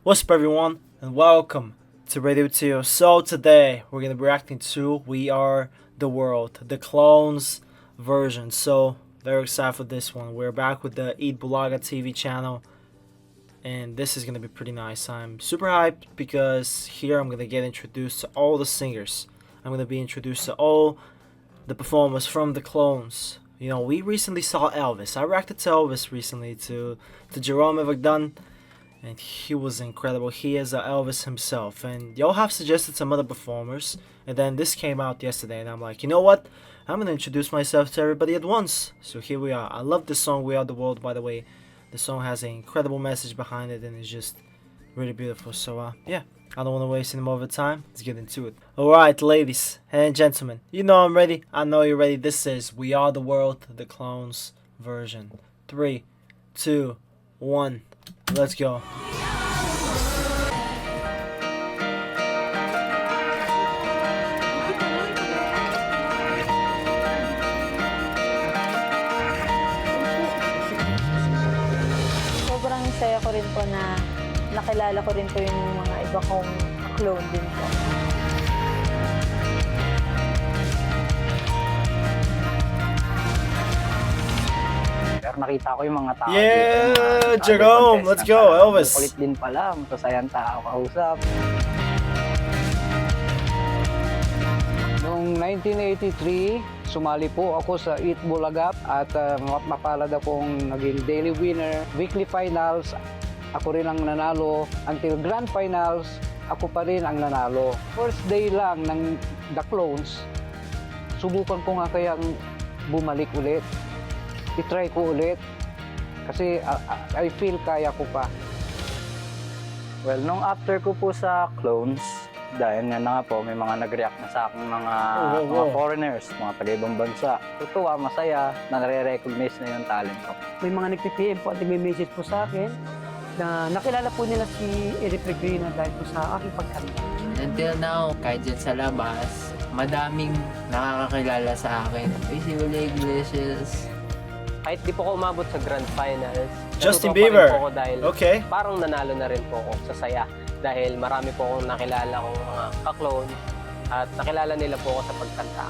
What's up everyone and welcome to Radio 2. So today we're going to be reacting to We Are the World, the clones version. So very excited for this one. We're back with the Eat Bulaga TV channel and this is going to be pretty nice. I'm super hyped because here I'm going to get introduced to all the singers. I'm going to be introduced to all the performers from the clones. You know, we recently saw Elvis. I reacted to Elvis recently to Jerome Evagdan. And he was incredible. He is Elvis himself. And y'all have suggested some other performers. And then this came out yesterday. And I'm like, you know what? I'm going to introduce myself to everybody at once. So here we are. I love this song, We Are the World, by the way. The song has an incredible message behind it. And it's just really beautiful. So, yeah. I don't want to waste any more of the time. Let's get into it. Alright, ladies and gentlemen. You know I'm ready. I know you're ready. This is We Are the World, the clones version. 3, 2, 1. Let's go. Sobrang saya ko rin po na nakilala ko rin po yung mga iba kong clone din po. Pero nakita ko yung mga tao. Yeah, Jerome, let's go, Elvis. Kulit din pala, masasayang tao kausap. Noong 1983, sumali po ako sa Eat Bulaga at mapalad akong naging daily winner. Weekly finals, ako rin ang nanalo. Until grand finals, ako pa rin ang nanalo. First day lang ng The Clones, subukan ko nga kayang bumalik ulit. I-try ko ulit kasi I feel kaya ko pa. Well, nung after ko po sa clones, dahil nga na po, may mga nag-react na sa akin mga foreigners, mga taga-ibang bansa. Tutuwa, masaya, nare-recognize na yung talent ko. May mga nagpi-PM po at nagme-message po sa akin na nakilala po nila si Eric Regrina dahil po sa aking pagkanta. Until now, kahit dyan sa labas, madaming nakakakilala sa akin. Si Ule Iglesias. Kahit di po ako umabot sa grand finals, Justin natutuwa pa rin Bieber. po ako dahil Okay. parang nanalo na rin po ako sa saya. Dahil marami po akong nakilala kong mga ka-clone at nakilala nila po ako sa pagkanta.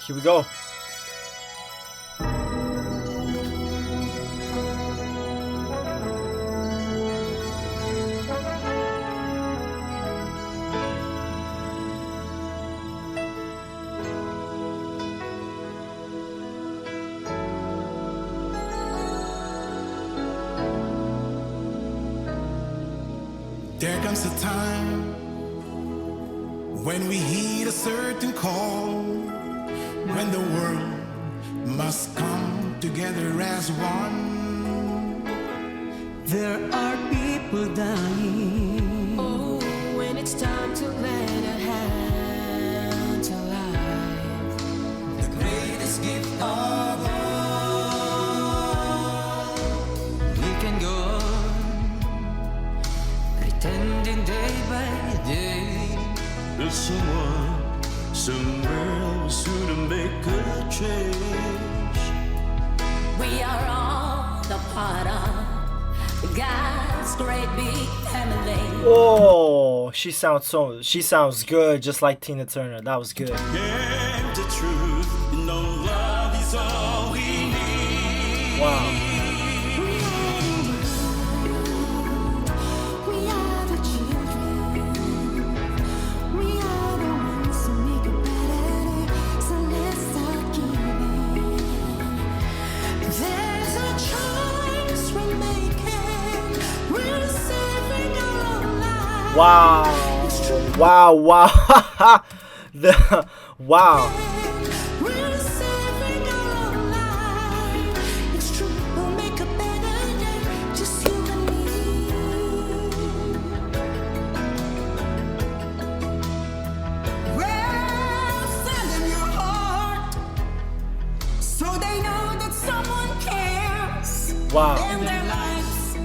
Here we go. There comes a time when we heed a certain call, when the world must come together as one. There are people dying. Oh, when it's time to lend a hand to life, The greatest gift of all. We can go on pretending day by day. There's someone somewhere else who to make a change. we are all the part of God's great big family. Oh, she sounds good, just like Tina Turner. That was good. And the truth, you know, love is all we need. Wow. We are the children. We are the ones who make it better. So let's start giving. There's a choice we're making. We're saving our own lives. Wow. Wow. Wow. We're saving our own lives. It's true, we'll make a better day. Just you and me. Well, send in your heart so they know that someone cares. Wow. Then their lives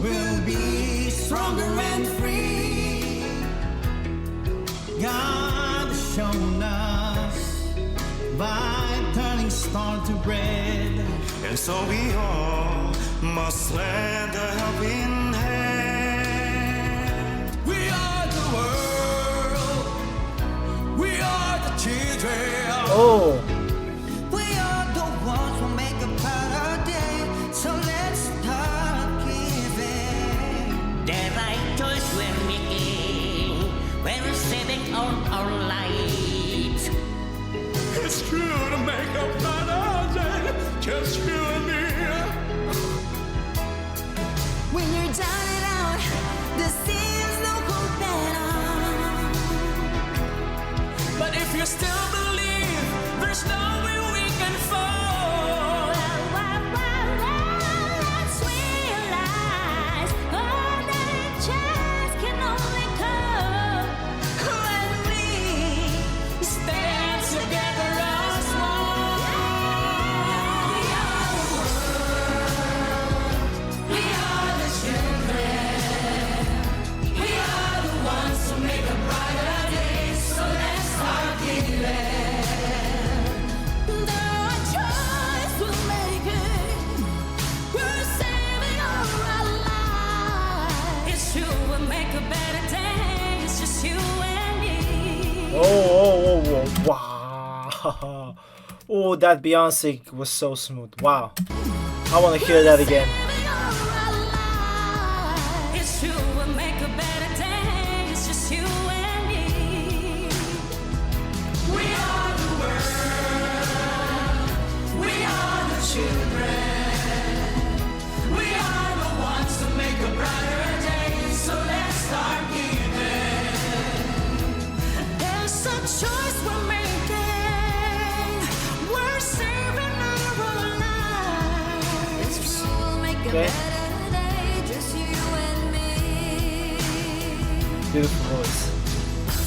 will be stronger and free. God has shown us by turning stone to bread. And so we all must lend a helping hand. We are the world. We are the children. Oh. We are the ones who make a better day. So let's start giving. The right choice we're making when we're saving our lives. It's true to make a better day, just you and me. When you're down and out, there seems no hope at all. But if you still believe, there's no way we can fall. Let's realize all that it just can only come When we stand together as one. We are the world. We are the children. We are the ones who make a brighter day. So let's start giving. The choice we're making, we're saving our lives. It's true, we'll make a better day. It's just you and me. Oh, wow. Oh, that Beyonce was so smooth. Wow. I want to hear that again. Saving our lives. It's true, we'll make a better day. It's just you and me. We are the world. We are the children. We are the ones to make a brighter day. So let's start giving. There's a choice we're making. We're saving our lives. It's true, we'll make a Okay. better day, just you and me. Beautiful voice.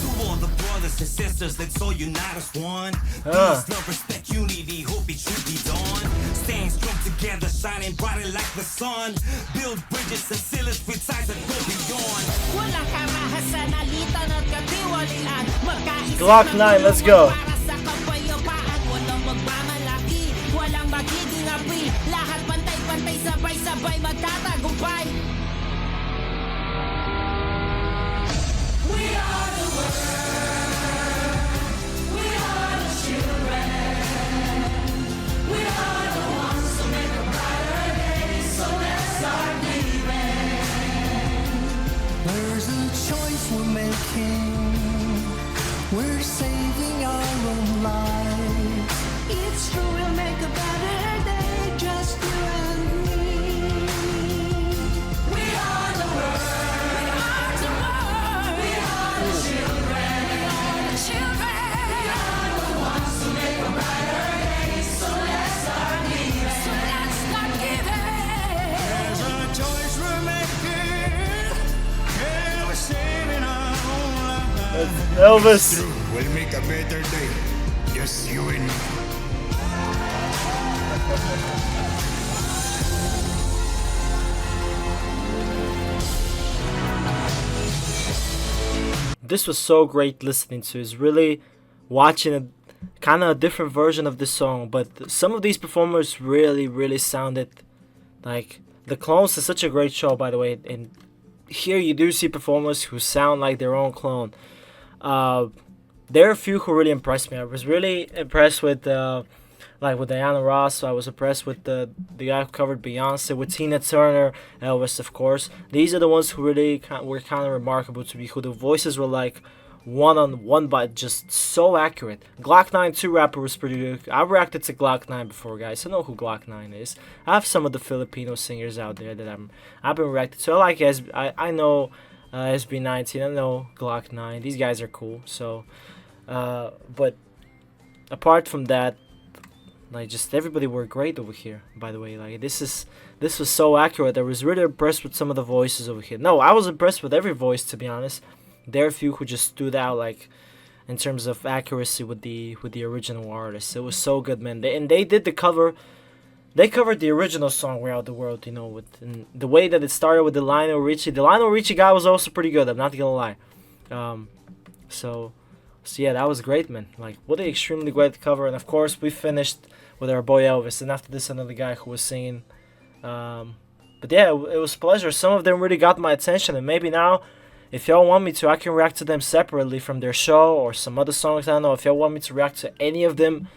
To all the brothers and sisters, let's all unite as one. Ah. Peace, love, respect, unity, hope it should be done. Staying strong together, shining brighter like the sun. Build bridges and sealers with ties that go beyond. Walang karahasan, alitan at katiwalian. Magkaisa Glock 9, let's go. para sa kapayapaan. Walang magmamalaki, walang magiging api. Lahat pantay-pantay, sabay-sabay magtatagumpay. We are the world. We are the children. We are the ones to make a brighter day. So let's start giving. There's a choice we're making. We're saving our own lives. It's true, we'll make a better day, just you and me. We are the world. We are the world. We are the children. We are the children. We are the ones to make a brighter day. So let's start giving. So let's start giving. There's a choice we're making. Yeah, we're saving our own lives. Elvis. We'll make a better day. Just you and me. This was so great listening to. It's really watching a kind of a different version of this song, but some of these performers really sounded like the Clones is such a great show, by the way, and here you do see performers who sound like their own clone. There are a few who really impressed me. I was really impressed with like with Diana Ross. I was impressed with the guy who covered Beyonce, with Tina Turner, Elvis, of course. These are the ones who really were kind of remarkable to me, who the voices were like one-on-one, but just so accurate. Glock 9 2 rapper was pretty good. I reacted to Glock 9 before, guys. I know who Glock 9 is. I have some of the Filipino singers out there that I've been reacting to. I like I know SB19. I know Glock 9. These guys are cool. So, but apart from that, like, just everybody were great over here. By the way, like this was so accurate. I was really impressed with some of the voices over here. No, I was impressed with every voice, to be honest. There are a few who just stood out, like in terms of accuracy with the original artist. It was so good, man. They did the cover they covered the original song "We're Out the World," you know, with and the way that it started with the Lionel Richie. The Lionel Richie guy was also pretty good. I'm not gonna lie. So yeah, that was great, man. Like, what an extremely great cover. And of course, we finished with our boy Elvis, and after this, another guy who was singing. But yeah, it was a pleasure. Some of them really got my attention, and maybe now, if y'all want me to, I can react to them separately from their show or some other songs. I don't know. If y'all want me to react to any of them,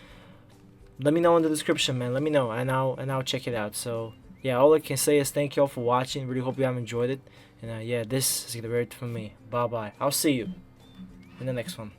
let me know in the description, man. Let me know, and I'll check it out. So yeah, all I can say is thank y'all for watching. Really hope you have enjoyed it. And yeah, this is gonna be it from me. Bye bye. I'll see you in the next one.